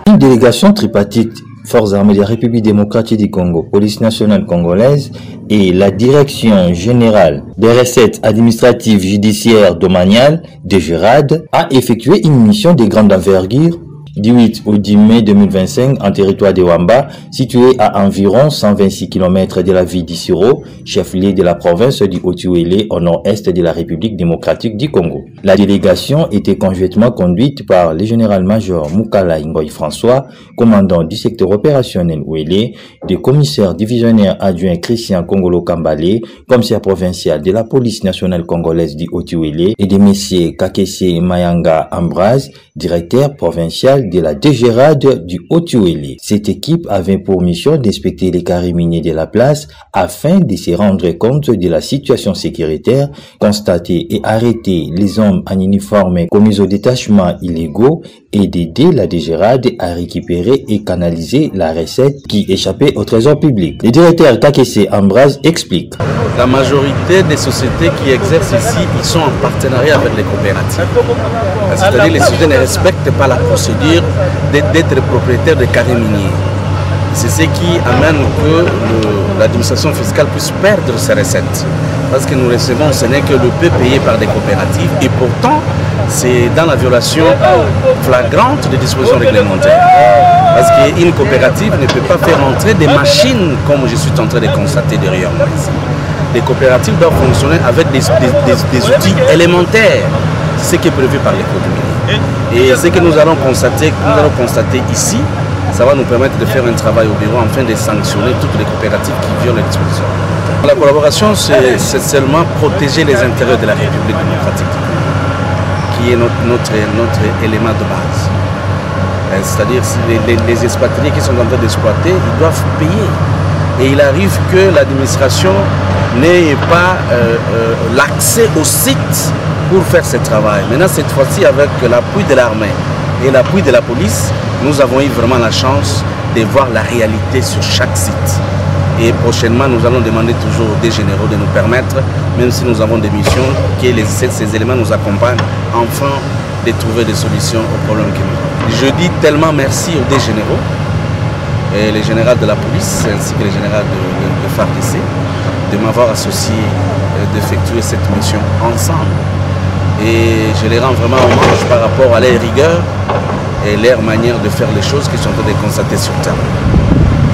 Une délégation tripartite, Forces armées de la République démocratique du Congo, Police nationale congolaise et la Direction générale des recettes administratives judiciaires domaniales de DGRAD a effectué une mission de grande envergure du 8 au 10 mai 2025 en territoire de Wamba, situé à environ 126 km de la ville d'Issiro, chef-lieu de la province du Haut-Uélé au nord-est de la République démocratique du Congo. La délégation était conjointement conduite par le général-major Moukala Ngoy François, commandant du secteur opérationnel Ouélé, le commissaire divisionnaire adjoint Christian Kongolo Kambale, commissaire provincial de la police nationale congolaise du Haut-Uélé, et de messieurs Kakese Mayanga Ambraz, directeur provincial de la DGRAD du Haut-Uélé. Cette équipe avait pour mission d'inspecter les carrés miniers de la place afin de se rendre compte de la situation sécuritaire, constater et arrêter les hommes en uniforme commis aux détachements illégaux et d'aider la DGRAD à récupérer et canaliser la recette qui échappait au trésor public. Le directeur Kakese Ambraz explique. La majorité des sociétés qui exercent ici, ils sont en partenariat avec les coopératives. C'est-à-dire les sociétés ne respectent pas la procédure d'être propriétaire de carrés miniers. C'est ce qui amène que l'administration fiscale puisse perdre ses recettes. Parce que nous recevons, ce n'est que le peu payé par des coopératives et pourtant, c'est dans la violation flagrante des dispositions réglementaires. Parce qu'une coopérative ne peut pas faire entrer des machines comme je suis en train de constater derrière moi ici. Les coopératives doivent fonctionner avec des outils élémentaires, ce qui est prévu par les codes miniers. Et ce que nous allons constater ici, ça va nous permettre de faire un travail au bureau afin de sanctionner toutes les coopératives qui violent les dispositions. La collaboration, c'est seulement protéger les intérêts de la République démocratique, qui est notre élément de base. C'est-à-dire les expatriés qui sont en train d'exploiter, ils doivent payer. Et il arrive que l'administration n'ait pas l'accès au site pour faire ce travail. Maintenant, cette fois-ci, avec l'appui de l'armée et l'appui de la police, nous avons eu vraiment la chance de voir la réalité sur chaque site. Et prochainement, nous allons demander toujours des généraux de nous permettre, même si nous avons des missions, que ces éléments nous accompagnent enfin de trouver des solutions aux problèmes que nous avons. Je dis tellement merci aux des généraux, et les généraux de la police ainsi que les généraux de FARDC, de m'avoir associé, d'effectuer cette mission ensemble. Et je les rends vraiment hommage par rapport à leur rigueur et leur manière de faire les choses qu'ils sont en train de constater sur terre.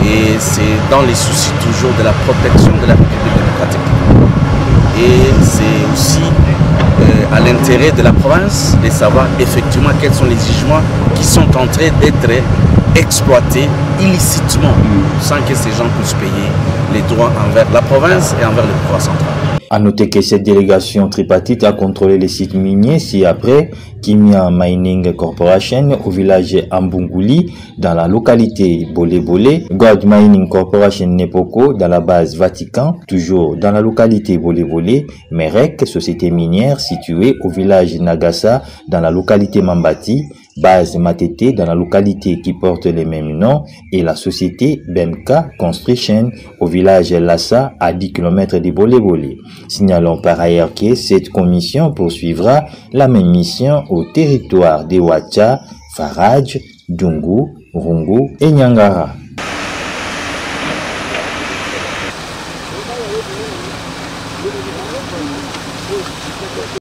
Et c'est dans les soucis toujours de la protection de la République démocratique. Et c'est aussi à l'intérêt de la province de savoir effectivement quels sont les jugements qui sont en train d'être exploités illicitement sans que ces gens puissent payer les droits envers la province et envers le pouvoir central. A noter que cette délégation tripartite a contrôlé les sites miniers ci-après Kimia Mining Corporation au village Ambunguli dans la localité Bolé-Bolé, Gold Mining Corporation Nepoko dans la base Vatican, toujours dans la localité Bolé-Bolé, Merek, société minière située au village Nagasa dans la localité Mambati, base Matete dans la localité qui porte les mêmes noms et la société Bemka Construction au village Lassa à 10 km de Bolé-Bolé. Signalons par ailleurs que cette commission poursuivra la même mission au territoire de Ouacha, Faradj, Dungu, Rungu et Nyangara.